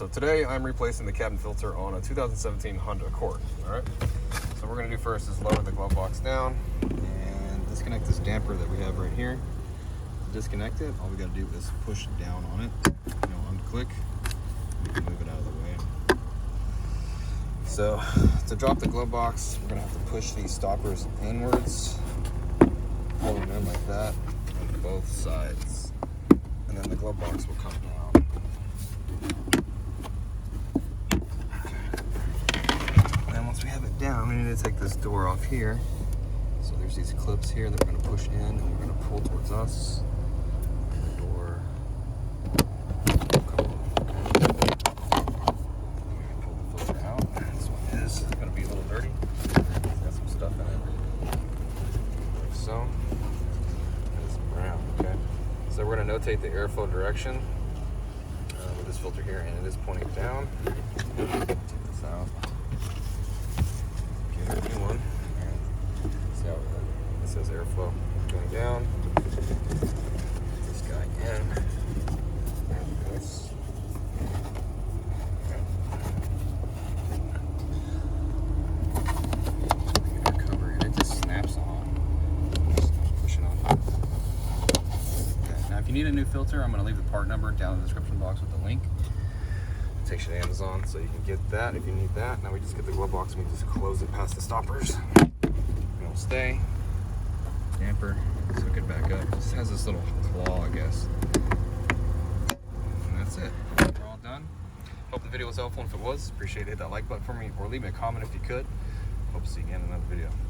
So today I'm replacing the cabin filter on a 2017 Honda Accord. All right. So what we're gonna do first is lower the glove box down and disconnect this damper that we have right here. To disconnect it, all we gotta do is push down on it. Unclick. You can move it out of the way. So to drop the glove box, we're gonna have to push these stoppers inwards, pull them in like that on both sides, and then the glove box will come down. Once we have it down, we need to take this door off here. So there's these clips here that we're going to push in and we're going to pull towards us. And the door will come off. We can pull the filter out. This one is going to be a little dirty. It's got some stuff in it. Like so. And some brown, okay? So we're going to notate the airflow direction with this filter here, and it is pointing down. Take this out. New one. See how it says airflow going down. This guy in. And this. Air cover, and it just snaps on. Just push it on. Okay. Now, if you need a new filter, I'm going to leave the part number down in the description box with the link. Takes you to Amazon, so you can get that if you need that. Now we just get the glove box and we just close it past the stoppers. It'll stay. Damper, so it can back up. It just has this little claw, I guess. And that's it. We're all done. Hope the video was helpful, and if it was, appreciate it. Hit that like button for me, or leave me a comment if you could. Hope to see you again in another video.